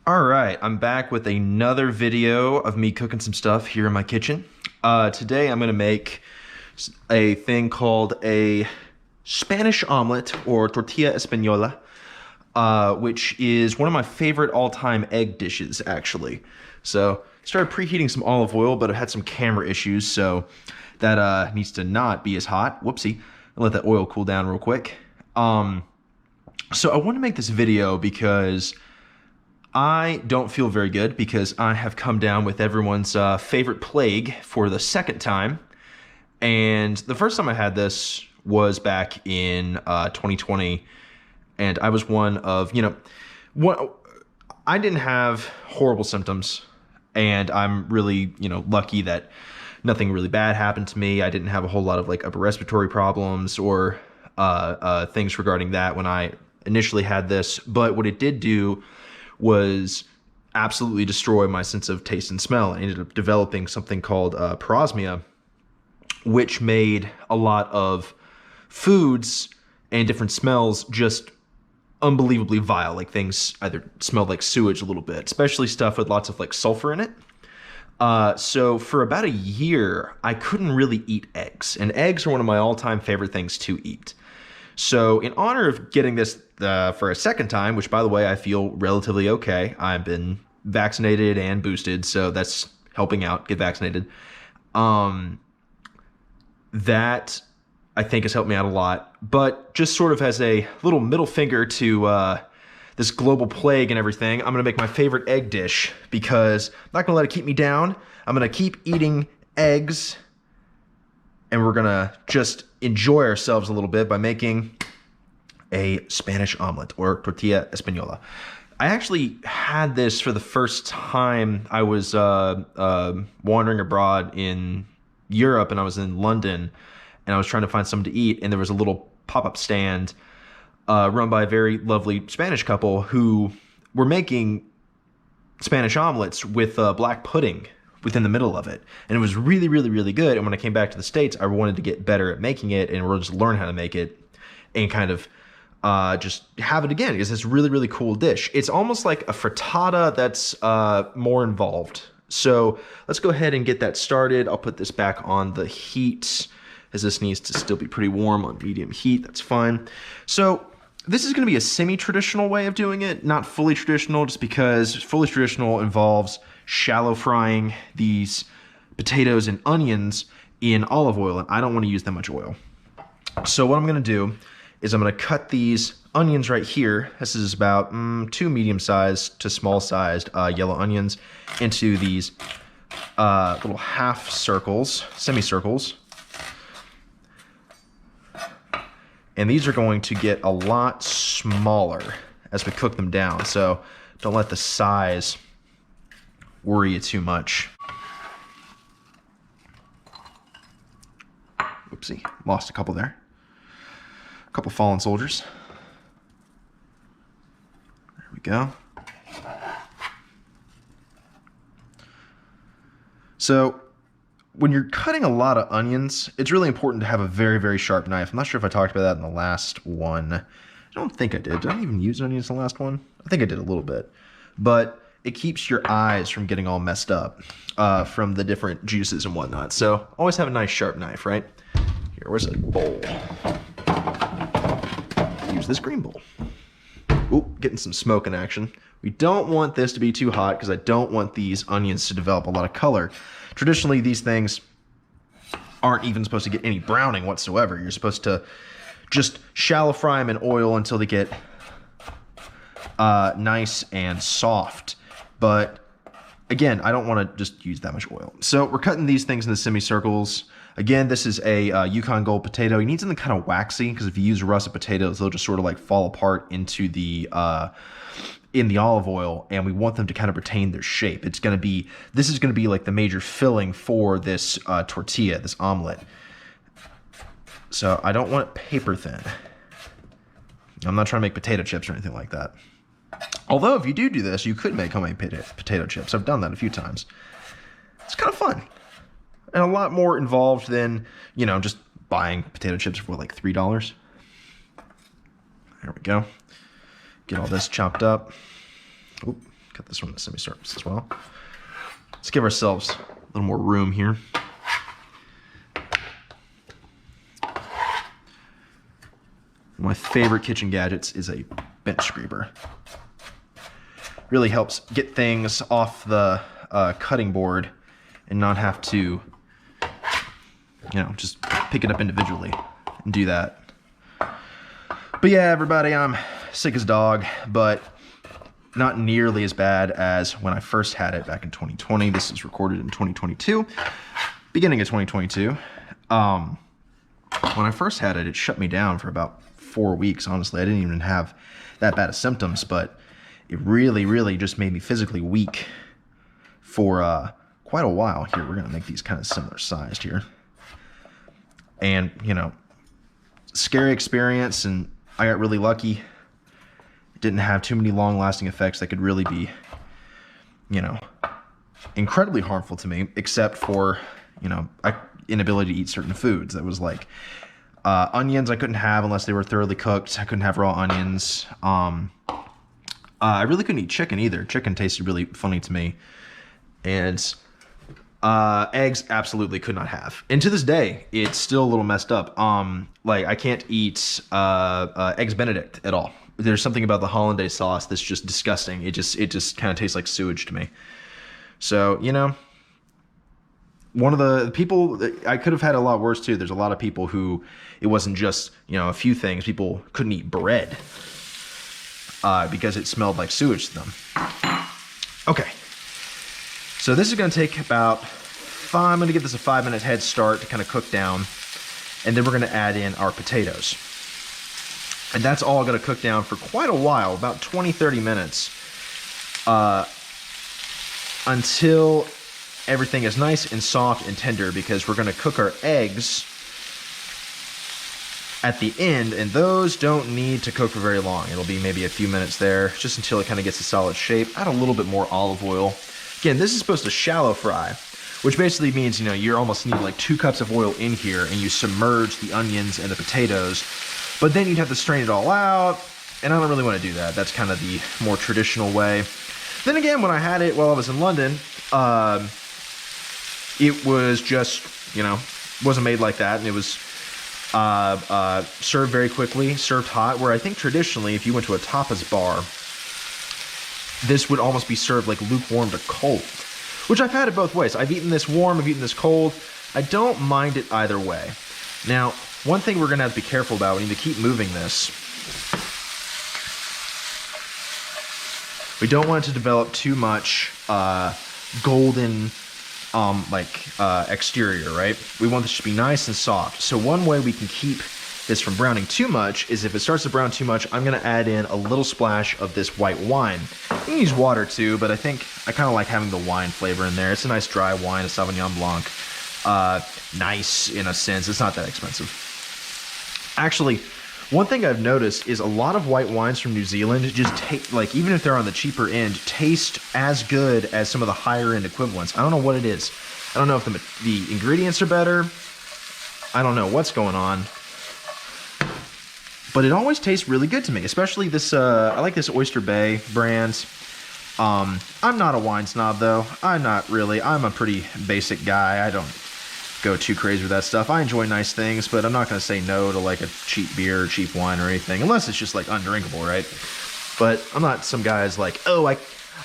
All right, I'm back with another video of me cooking some stuff here in my kitchen. Today I'm gonna make a thing called a Spanish omelet, or Tortilla Española, which is one of my favorite all-time egg dishes, actually. So, started preheating some olive oil, but I've had some camera issues, so that needs to not be as hot. Whoopsie. I'll let that oil cool down real quick. So I want to make this video because I don't feel very good because I have come down with everyone's favorite plague for the second time. And the first time I had this was back in 2020. And I was one of, I didn't have horrible symptoms. And I'm really, lucky that nothing really bad happened to me. I didn't have a whole lot of like upper respiratory problems or things regarding that when I initially had this. But what it did do was absolutely destroy my sense of taste and smell. I ended up developing something called parosmia, which made a lot of foods and different smells just unbelievably vile. Like things either smelled like sewage a little bit, especially stuff with lots of like sulfur in it. So for about a year, I couldn't really eat eggs, and eggs are one of my all-time favorite things to eat. So in honor of getting this for a second time, which by the way, I feel relatively okay. I've been vaccinated and boosted, so that's helping out, get vaccinated. That I think has helped me out a lot, but just sort of as a little middle finger to this global plague and everything, I'm gonna make my favorite egg dish because I'm not gonna let it keep me down. I'm gonna keep eating eggs, and we're gonna just enjoy ourselves a little bit by making a Spanish omelet, or Tortilla Española. I actually had this for the first time. I was wandering abroad in Europe, and I was in London, and I was trying to find something to eat, and there was a little pop-up stand run by a very lovely Spanish couple who were making Spanish omelets with black pudding within the middle of it. And it was really, really, really good. And when I came back to the States, I wanted to get better at making it and just learn how to make it and kind of just have it again, because it's a really, really cool dish. It's almost like a frittata that's more involved. So let's go ahead and get that started. I'll put this back on the heat, as this needs to still be pretty warm on medium heat. That's fine. So this is going to be a semi-traditional way of doing it, not fully traditional, just because fully traditional involves shallow frying these potatoes and onions in olive oil, and I don't want to use that much oil. So what I'm going to do is I'm going to cut these onions right here. This is about 2 medium-sized to small-sized yellow onions into these little half circles, semicircles. And these are going to get a lot smaller as we cook them down, so don't let the size worry you too much. Oopsie, lost a couple there. A couple fallen soldiers. There we go. So when you're cutting a lot of onions, it's really important to have a very, very sharp knife. I'm not sure if I talked about that in the last one. I don't think I did. Did I even use onions in the last one? I think I did a little bit. But it keeps your eyes from getting all messed up from the different juices and whatnot. So always have a nice sharp knife, right? Here, where's a bowl? Use this green bowl. Ooh, getting some smoke in action. We don't want this to be too hot because I don't want these onions to develop a lot of color. Traditionally, these things aren't even supposed to get any browning whatsoever. You're supposed to just shallow fry them in oil until they get nice and soft. But again, I don't want to just use that much oil. So we're cutting these things into semicircles. Again, this is a Yukon Gold potato. You need something kind of waxy, because if you use russet potatoes, they'll just sort of like fall apart into the in the olive oil, and we want them to kind of retain their shape. This is going to be like the major filling for this tortilla, this omelet. So I don't want it paper thin. I'm not trying to make potato chips or anything like that. Although if you do this, you could make homemade potato chips. I've done that a few times. It's kind of fun. And a lot more involved than, just buying potato chips for like $3. There we go. Get all this chopped up. Oop, cut this one into semi-circles as well. Let's give ourselves a little more room here. One of my favorite kitchen gadgets is a bench scraper. Really helps get things off the cutting board and not have to, you know, just pick it up individually and do that. But yeah, everybody, I'm sick as dog, but not nearly as bad as when I first had it back in 2020. This is recorded in 2022, beginning of 2022. When I first had it, it shut me down for about 4 weeks, honestly. I didn't even have that bad of symptoms, but it really, really just made me physically weak for quite a while. Here, we're gonna make these kind of similar sized here. And, you know, scary experience, and I got really lucky. It didn't have too many long-lasting effects that could really be, you know, incredibly harmful to me, except for, you know, inability to eat certain foods. That was like onions I couldn't have unless they were thoroughly cooked. I couldn't have raw onions. I really couldn't eat chicken either. Chicken tasted really funny to me. And eggs absolutely could not have. And to this day, it's still a little messed up. Like I can't eat eggs Benedict at all. There's something about the hollandaise sauce that's just disgusting. It just kind of tastes like sewage to me. So, you know, one of the people, I could have had a lot worse too. There's a lot of people who, it wasn't just, you know, a few things. People couldn't eat bread because it smelled like sewage to them. Okay. So this is going to take about, I'm going to give this a 5-minute head start to kind of cook down. And then we're going to add in our potatoes. And that's all going to cook down for quite a while, about 20-30 minutes, until everything is nice and soft and tender, because we're going to cook our eggs at the end, and those don't need to cook for very long. It'll be maybe a few minutes there, just until it kind of gets a solid shape. Add a little bit more olive oil. Again, this is supposed to shallow fry, which basically means, you know, you almost need like 2 cups of oil in here, and you submerge the onions and the potatoes. But then you'd have to strain it all out, and I don't really want to do that. That's kind of the more traditional way. Then again, when I had it while I was in London, it was just, you know, wasn't made like that, and it was served very quickly, served hot, where I think traditionally, if you went to a tapas bar, this would almost be served like lukewarm to cold, which I've had it both ways. I've eaten this warm, I've eaten this cold. I don't mind it either way. Now, one thing we're going to have to be careful about, we need to keep moving this. We don't want it to develop too much golden exterior, right? We want this to be nice and soft. So one way we can keep this from browning too much is if it starts to brown too much, I'm going to add in a little splash of this white wine. You can use water too, but I think I kind of like having the wine flavor in there. It's a nice dry wine, a Sauvignon Blanc. Nice in a sense. It's not that expensive. Actually, one thing I've noticed is a lot of white wines from New Zealand just taste, like, even if they're on the cheaper end, taste as good as some of the higher end equivalents. I don't know what it is. I don't know if the ingredients are better. I don't know what's going on. But it always tastes really good to me, especially this, I like this Oyster Bay brand. I'm not a wine snob though. I'm not really. I'm a pretty basic guy. I don't go too crazy with that stuff. I enjoy nice things, but I'm not going to say no to like a cheap beer or cheap wine or anything, unless it's just like undrinkable, right? But I'm not some guy who's like, oh,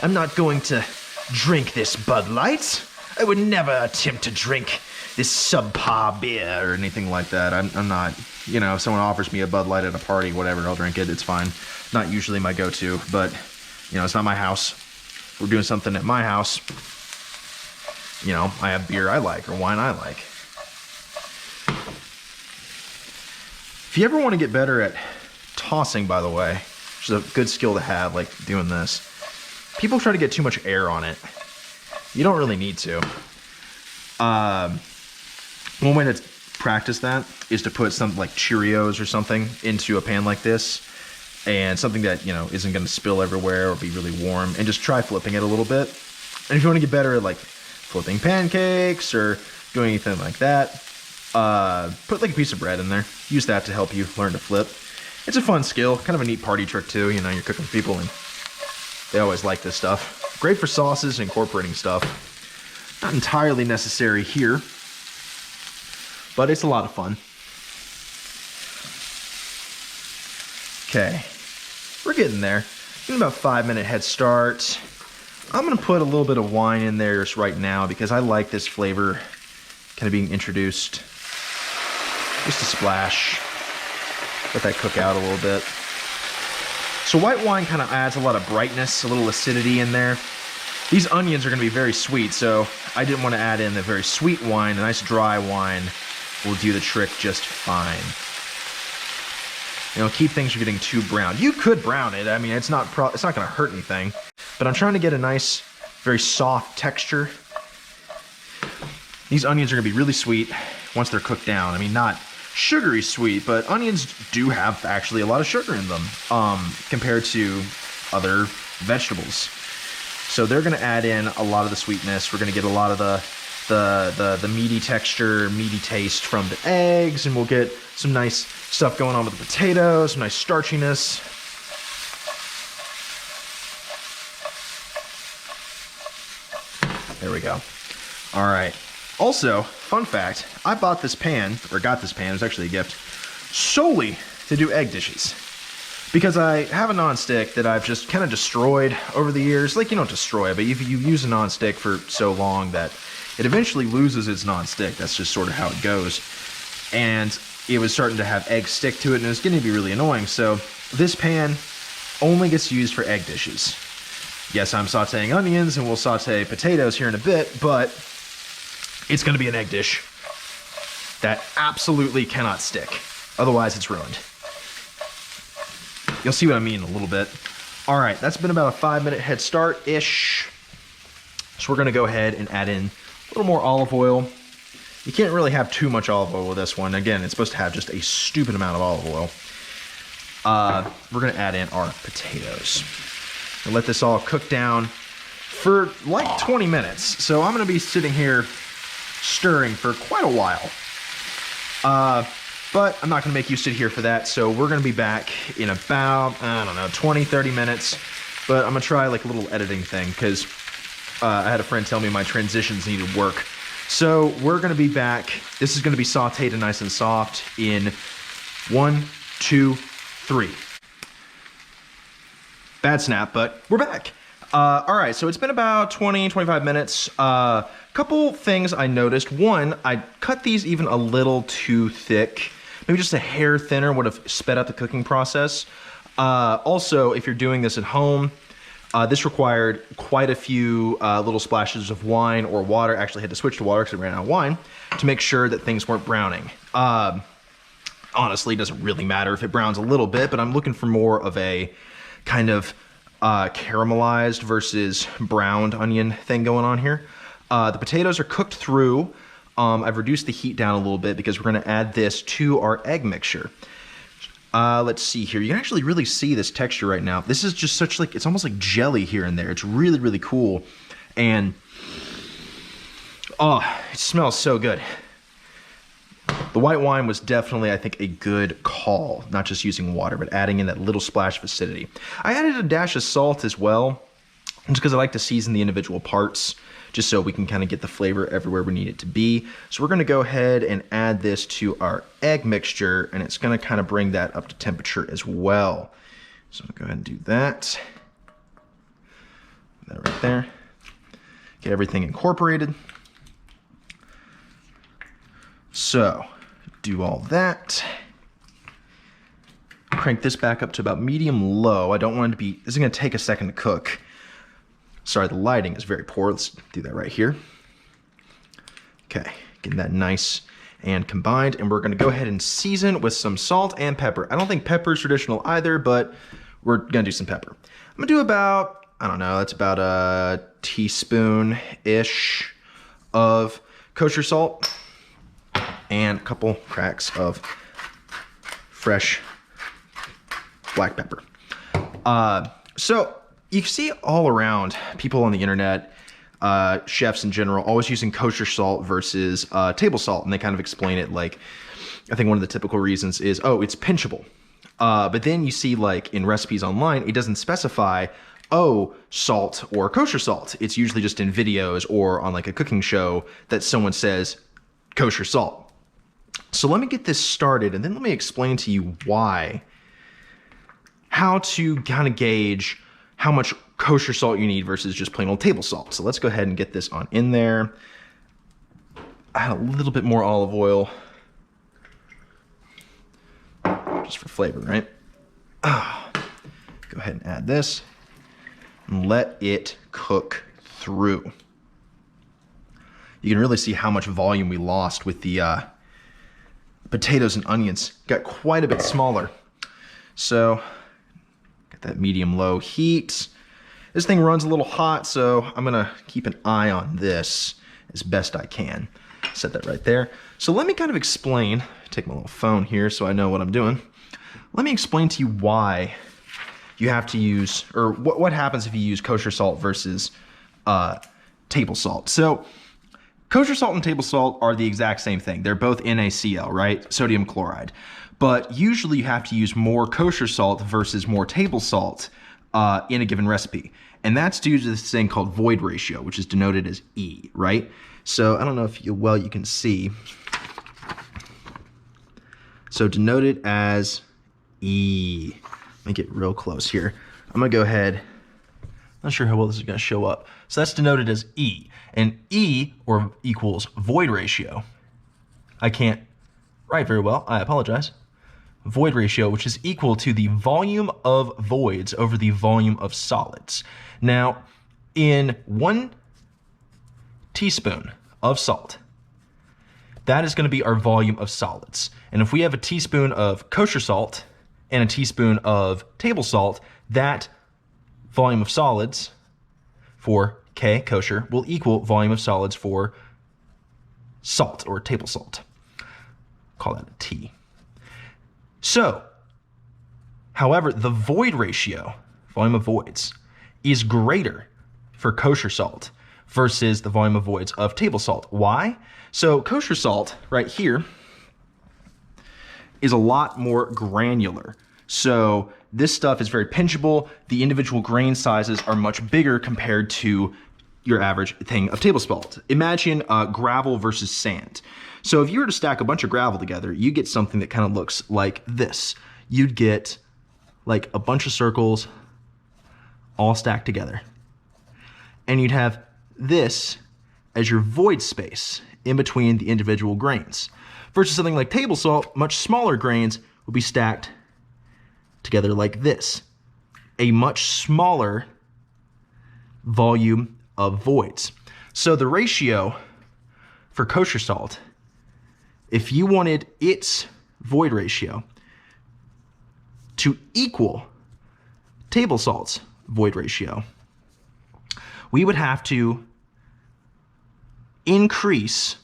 I'm not going to drink this Bud Light. I would never attempt to drink this subpar beer or anything like that. I'm not, you know, if someone offers me a Bud Light at a party, whatever, I'll drink it. It's fine. Not usually my go-to, but, you know, it's not my house. We're doing something at my house. You know, I have beer I like or wine I like. If you ever want to get better at tossing, by the way, which is a good skill to have, like doing this, people try to get too much air on it. You don't really need to. One way to practice that is to put something like Cheerios or something into a pan like this, and something that, you know, isn't going to spill everywhere or be really warm, and just try flipping it a little bit. And if you want to get better at like flipping pancakes or doing anything like that, put like a piece of bread in there. Use that to help you learn to flip. It's a fun skill, kind of a neat party trick too. You know, you're cooking for people and they always like this stuff. Great for sauces and incorporating stuff. Not entirely necessary here, but it's a lot of fun. Okay, we're getting there. Getting about a 5-minute head start. I'm gonna put a little bit of wine in there just right now because I like this flavor kind of being introduced. Just a splash. Let that cook out a little bit. So white wine kind of adds a lot of brightness, a little acidity in there. These onions are gonna be very sweet, so I didn't want to add in the very sweet wine. A nice dry wine will do the trick just fine. You know, keep things from getting too brown. You could brown it. I mean, it's not going to hurt anything. But I'm trying to get a nice, very soft texture. These onions are going to be really sweet once they're cooked down. I mean, not sugary sweet, but onions do have actually a lot of sugar in them compared to other vegetables. So they're going to add in a lot of the sweetness. We're going to get a lot of the meaty texture, meaty taste from the eggs, and we'll get some nice stuff going on with the potatoes, some nice starchiness. There we go. All right. Also, fun fact, I bought this pan, or got this pan, it was actually a gift, solely to do egg dishes. Because I have a nonstick that I've just kind of destroyed over the years. Like, you don't destroy it, but you use a nonstick for so long that it eventually loses its nonstick. That's just sort of how it goes. And it was starting to have eggs stick to it, and it was getting to be really annoying. So this pan only gets used for egg dishes. Yes, I'm sauteing onions, and we'll saute potatoes here in a bit, but it's going to be an egg dish that absolutely cannot stick. Otherwise, it's ruined. You'll see what I mean in a little bit. All right, that's been about a 5-minute head start-ish. So we're going to go ahead and add in a little more olive oil. You can't really have too much olive oil with this one. Again, it's supposed to have just a stupid amount of olive oil. We're going to add in our potatoes. And let this all cook down for like 20 minutes. So I'm going to be sitting here stirring for quite a while. But I'm not going to make you sit here for that. So we're going to be back in about, I don't know, 20, 30 minutes. But I'm going to try like a little editing thing because I had a friend tell me my transitions needed work. So we're going to be back. This is going to be sauteed and nice and soft in 1, 2, 3. Bad snap, but we're back. All right, so it's been about 20, 25 minutes. Couple things I noticed. One, I cut these even a little too thick. Maybe just a hair thinner would have sped up the cooking process. Also, if you're doing this at home, this required quite a few little splashes of wine or water. Actually had to switch to water because I ran out of wine to make sure that things weren't browning. Honestly, it doesn't really matter if it browns a little bit, but I'm looking for more of a kind of caramelized versus browned onion thing going on here. The potatoes are cooked through. I've reduced the heat down a little bit because we're going to add this to our egg mixture. Let's see here. You can actually really see this texture right now. This is just such like, it's almost like jelly here and there. It's really, really cool. And, oh, it smells so good. The white wine was definitely, I think, a good call. Not just using water, but adding in that little splash of acidity. I added a dash of salt as well, just because I like to season the individual parts, just so we can kind of get the flavor everywhere we need it to be. So we're going to go ahead and add this to our egg mixture, and it's going to kind of bring that up to temperature as well. So I'll go ahead and do that. That right there. Get everything incorporated. So, do all that. Crank this back up to about medium-low. I don't want it to be, this is going to take a second to cook. Sorry, the lighting is very poor. Let's do that right here. Okay, getting that nice and combined. And we're going to go ahead and season with some salt and pepper. I don't think pepper is traditional either, but we're going to do some pepper. I'm going to do about, I don't know, that's about a teaspoon-ish of kosher salt. And a couple cracks of fresh black pepper. So you see all around people on the internet, chefs in general, always using kosher salt versus table salt. And they kind of explain it like, I think one of the typical reasons is, oh, it's pinchable. But then you see like in recipes online, it doesn't specify, oh, salt or kosher salt. It's usually just in videos or on like a cooking show that someone says kosher salt. So let me get this started and then let me explain to you how to kind of gauge how much kosher salt you need versus just plain old table salt. So let's go ahead and get this on in there. Add a little bit more olive oil, just for flavor, right? Go ahead and add this and let it cook through. You can really see how much volume we lost with the potatoes and onions. Got quite a bit smaller. So got that medium-low heat. This thing runs a little hot, so I'm gonna keep an eye on this as best I can. Set that right there. So let me kind of explain, take my little phone here so I know what I'm doing. Let me explain to you why you have to use, or what happens if you use kosher salt versus table salt. So kosher salt and table salt are the exact same thing. They're both NaCl, right? Sodium chloride. But usually you have to use more kosher salt versus more table salt in a given recipe. And that's due to this thing called void ratio, which is denoted as E, right? So I don't know if you can see. So denoted as E. Let me get real close here. I'm gonna go ahead. Not sure how well this is gonna show up. So that's denoted as E. And E, or equals void ratio. I can't write very well, I apologize. Void ratio, which is equal to the volume of voids over the volume of solids. Now, in 1 teaspoon of salt, that is going to be our volume of solids. And if we have a teaspoon of kosher salt and a teaspoon of table salt, that volume of solids for K, kosher, will equal volume of solids for salt or table salt. Call that a T. So, however, the void ratio, volume of voids, is greater for kosher salt versus the volume of voids of table salt. Why? So kosher salt right here is a lot more granular. So this stuff is very pinchable. The individual grain sizes are much bigger compared to your average thing of table salt. Imagine gravel versus sand. So if you were to stack a bunch of gravel together, you get something that kind of looks like this. You'd get like a bunch of circles all stacked together. And you'd have this as your void space in between the individual grains. Versus something like table salt, much smaller grains will be stacked together like this. A much smaller volume of voids. So the ratio for kosher salt, if you wanted its void ratio to equal table salt's void ratio, we would have to increase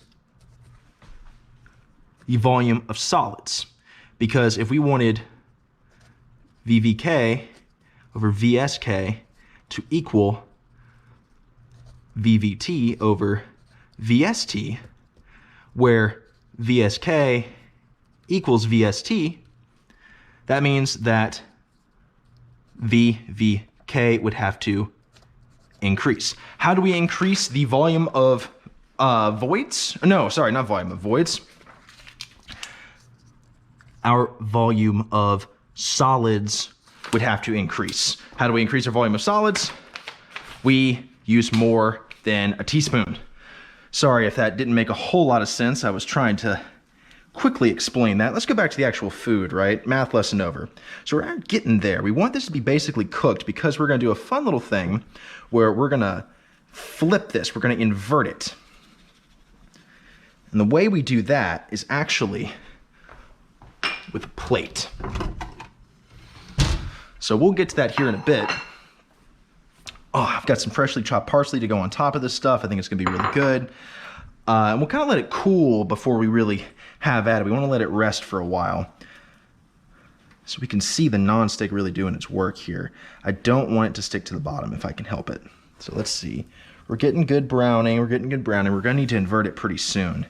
the volume of solids. Because if we wanted VVK over VSK to equal VVT over VST, where VSK equals VST, that means that VVK would have to increase. How do we increase the volume of voids? No, sorry, not volume of voids. Our volume of solids would have to increase. How do we increase our volume of solids? We use more than a teaspoon. Sorry if that didn't make a whole lot of sense. I was trying to quickly explain that. Let's go back to the actual food, right? Math lesson over. So we're getting there. We want this to be basically cooked because we're going to do a fun little thing where we're going to flip this. We're going to invert it. And the way we do that is actually with a plate. So we'll get to that here in a bit. Oh, I've got some freshly chopped parsley to go on top of this stuff. I think it's gonna be really good. And we'll kind of let it cool before we really have at it. We wanna let it rest for a while so we can see the nonstick really doing its work here. I don't want it to stick to the bottom if I can help it. So let's see. We're getting good browning. We're gonna need to invert it pretty soon.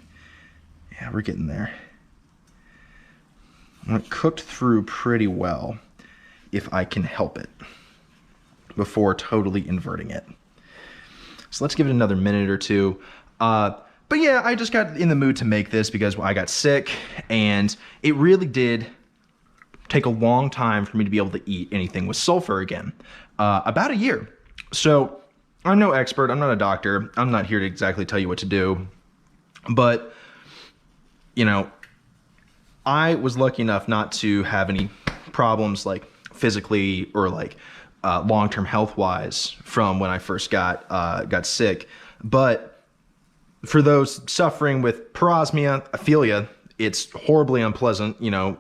Yeah, we're getting there. It cooked through pretty well if I can help it. before totally inverting it. So let's give it another minute or two. But yeah, I just got in the mood to make this because I got sick, and it really did take a long time for me to be able to eat anything with sulfur again. About a year. So I'm no expert. I'm not a doctor. I'm not here to exactly tell you what to do. But, you know, I was lucky enough not to have any problems like physically or like long-term health-wise from when I first got sick. But for those suffering with parosmia, I feel ya. It's horribly unpleasant. You know,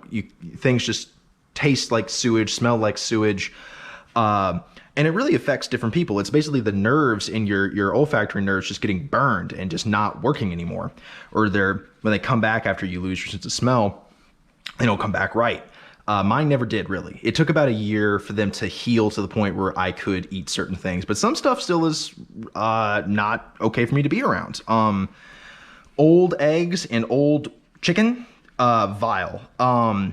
things just taste like sewage, smell like sewage, and it really affects different people. It's basically the nerves in your olfactory nerves just getting burned and just not working anymore. Or when they come back after you lose your sense of smell, they don't come back right. Mine never did, really. It took about a year for them to heal to the point where I could eat certain things, but some stuff still is not okay for me to be around. Old eggs and old chicken, vile. I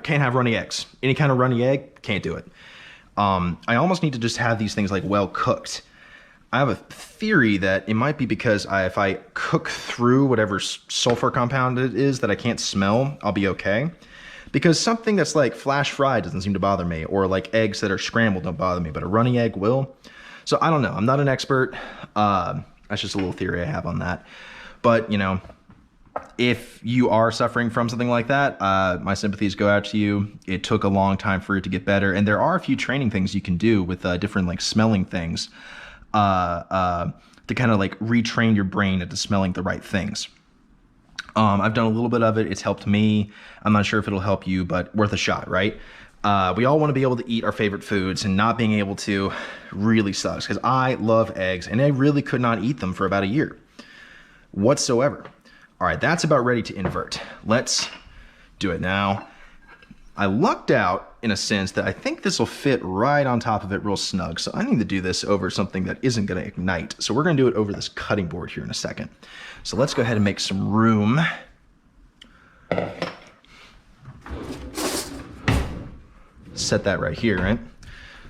can't have runny eggs. Any kind of runny egg, can't do it. I almost need to just have these things like well cooked. I have a theory that it might be because if I cook through whatever sulfur compound it is that I can't smell, I'll be okay. Because something that's like flash fried doesn't seem to bother me, or like eggs that are scrambled don't bother me, but a runny egg will. So I don't know. I'm not an expert. That's just a little theory I have on that. But, you know, if you are suffering from something like that, my sympathies go out to you. It took a long time for it to get better. And there are a few training things you can do with different like smelling things to kind of like retrain your brain into smelling the right things. I've done a little bit of it. It's helped me. I'm not sure if it'll help you, but worth a shot, right? We all want to be able to eat our favorite foods, and not being able to really sucks, because I love eggs and I really could not eat them for about a year whatsoever. All right, that's about ready to invert. Let's do it now. I lucked out in a sense that I think this will fit right on top of it real snug. So I need to do this over something that isn't going to ignite. So we're going to do it over this cutting board here in a second. So let's go ahead and make some room. Set that right here, right?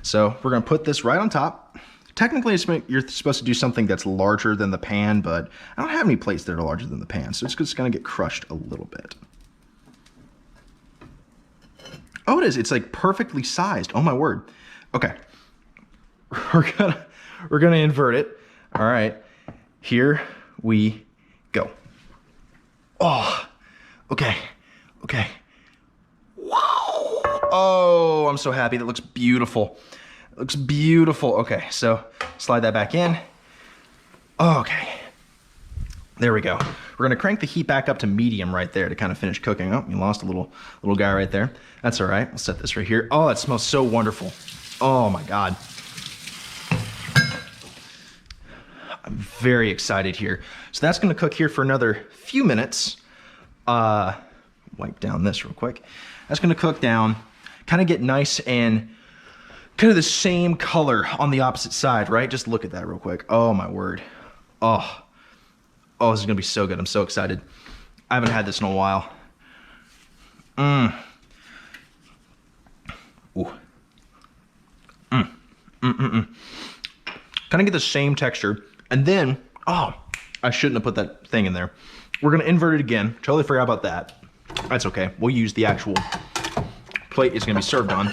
So we're going to put this right on top. Technically, you're supposed to do something that's larger than the pan, but I don't have any plates that are larger than the pan, so it's just going to get crushed a little bit. Oh, it is. It's like perfectly sized. Oh my word. Okay. We're gonna invert it. All right. Here we go. Oh. Okay. Okay. Wow. Oh, I'm so happy. That looks beautiful. It looks beautiful. Okay, so slide that back in. Okay. There we go. We're gonna crank the heat back up to medium right there to kind of finish cooking. Oh, you lost a little guy right there. That's all right. We'll set this right here. Oh, it smells so wonderful. Oh my God. I'm very excited here. So that's gonna cook here for another few minutes. Wipe down this real quick. That's gonna cook down, kind of get nice and kind of the same color on the opposite side, right? Just look at that real quick. Oh my word. Oh, this is gonna be so good. I'm so excited. I haven't had this in a while. Ooh. Kind of get the same texture. And then, oh, I shouldn't have put that thing in there. We're gonna invert it again. Totally forgot about that. That's okay. We'll use the actual plate it's gonna be served on.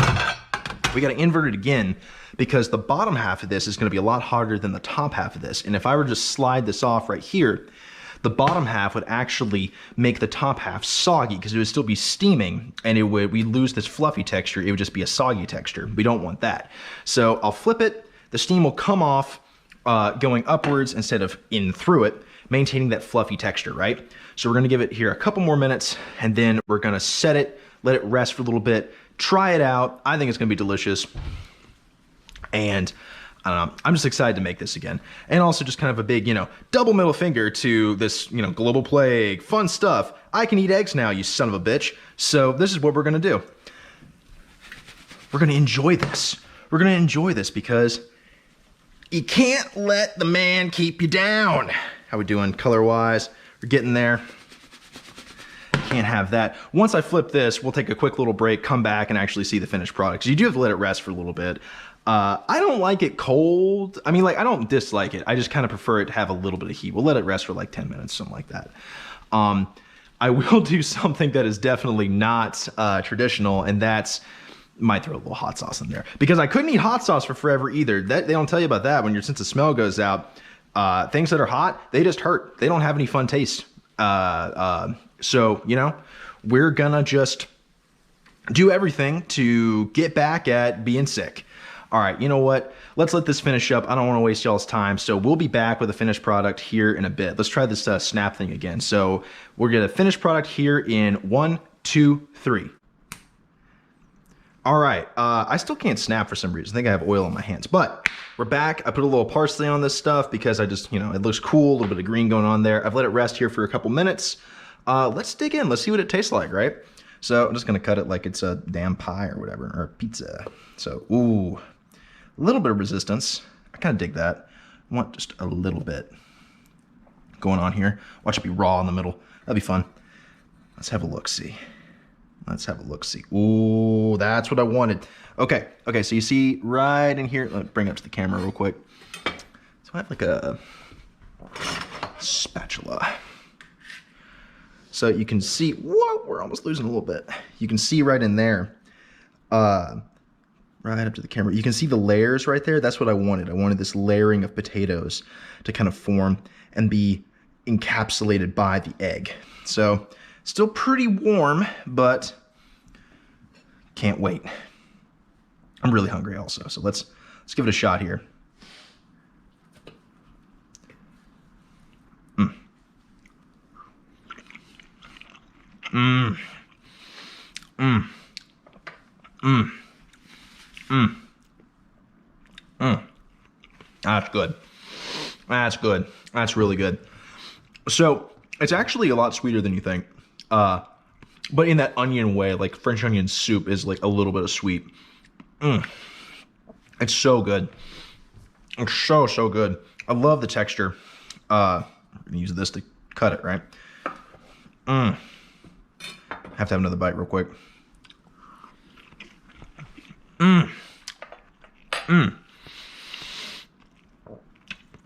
We gotta invert it again because the bottom half of this is gonna be a lot harder than the top half of this. And if I were to just slide this off right here, the bottom half would actually make the top half soggy because it would still be steaming, and we'd lose this fluffy texture. It would just be a soggy texture. We don't want that. So I'll flip it. The steam will come off going upwards instead of in through it, maintaining that fluffy texture, right? So we're gonna give it here a couple more minutes, and then we're gonna set it, let it rest for a little bit, try it out. I think it's gonna be delicious. And I don't know, I'm just excited to make this again. And also just kind of a big, you know, double middle finger to this, you know, global plague, fun stuff. I can eat eggs now, you son of a bitch. So this is what we're gonna do. We're gonna enjoy this. We're gonna enjoy this because you can't let the man keep you down. How we doing color-wise? We're getting there. can't have that. Once I flip this, we'll take a quick little break, come back, and actually see the finished product. 'Cause you do have to let it rest for a little bit. I don't like it cold. I mean, like, I don't dislike it. I just kind of prefer it to have a little bit of heat. We'll let it rest for like 10 minutes, something like that. I will do something that is definitely not traditional, and that's might throw a little hot sauce in there, because I couldn't eat hot sauce for forever either. That they don't tell you about that when your sense of smell goes out. Things that are hot, they just hurt. They don't have any fun taste. So, you know, we're gonna just do everything to get back at being sick. All right, you know what? Let's let this finish up. I don't want to waste y'all's time. So we'll be back with a finished product here in a bit. Let's try this snap thing again. So we're gonna finish product here in 1, 2, 3. All right, I still can't snap for some reason. I think I have oil on my hands, but we're back. I put a little parsley on this stuff because I just, you know, it looks cool, a little bit of green going on there. I've let it rest here for a couple minutes. Let's dig in. Let's see what it tastes like, right? So I'm just gonna cut it like it's a damn pie or whatever, or pizza. So, ooh, a little bit of resistance. I kind of dig that. I want just a little bit going on here. Watch it be raw in the middle. That'd be fun. Let's have a look-see. Let's have a look-see. Ooh, that's what I wanted. Okay, so you see right in here, let me bring it up to the camera real quick. So I have like a spatula. So you can see, whoa, we're almost losing a little bit. You can see right in there, right up to the camera. You can see the layers right there. That's what I wanted. I wanted this layering of potatoes to kind of form and be encapsulated by the egg. So still pretty warm, but can't wait. I'm really hungry also, so let's give it a shot here. That's good. That's good. That's really good. So it's actually a lot sweeter than you think. But in that onion way, like French onion soup is like a little bit of sweet. It's so good. It's so good. I love the texture. I'm gonna use this to cut it, right? Have to have another bite real quick. Oh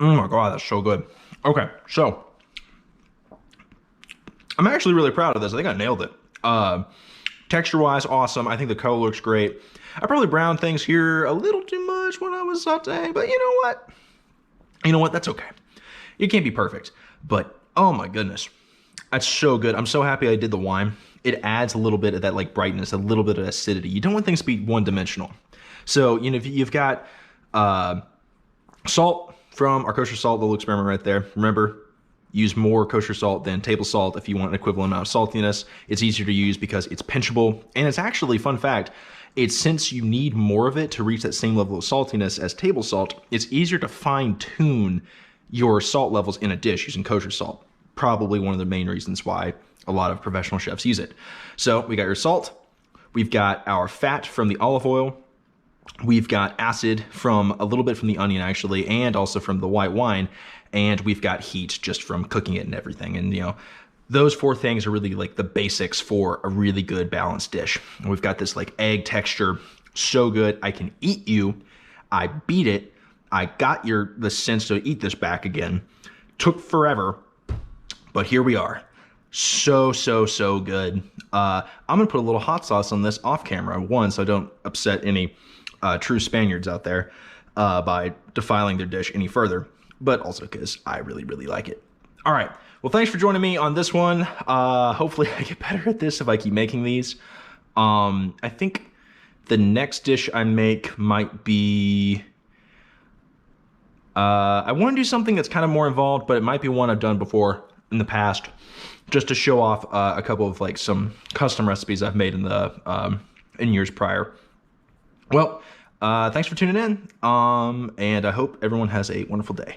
my God, that's so good. Okay, so I'm actually really proud of this. I think I nailed it. Texture-wise, awesome. I think the color looks great. I probably browned things here a little too much when I was sauteing, but you know what? You know what? That's okay. It can't be perfect, but oh my goodness, that's so good. I'm so happy I did the wine. It adds a little bit of that like brightness, a little bit of acidity. You don't want things to be one-dimensional. So, you know, if you've got salt from our kosher salt, little experiment right there. Remember, use more kosher salt than table salt if you want an equivalent amount of saltiness. It's easier to use because it's pinchable. And it's actually, fun fact, it's since you need more of it to reach that same level of saltiness as table salt, it's easier to fine tune your salt levels in a dish using kosher salt. Probably one of the main reasons why a lot of professional chefs use it. So we got your salt, we've got our fat from the olive oil, we've got acid from a little bit from the onion actually, and also from the white wine, and we've got heat just from cooking it and everything. And you know, those four things are really like the basics for a really good balanced dish. And we've got this like egg texture, so good. I can eat you. I beat it. I got the sense to eat this back again. Took forever, but here we are. So good. I'm gonna put a little hot sauce on this off camera, one, so I don't upset any true Spaniards out there by defiling their dish any further, but also because I really like it. All right, well, thanks for joining me on this one. Hopefully I get better at this if I keep making these. I think the next dish I make might be, I want to do something that's kind of more involved, but it might be one I've done before in the past, just to show off a couple of like some custom recipes I've made in years prior. Well, thanks for tuning in, and I hope everyone has a wonderful day.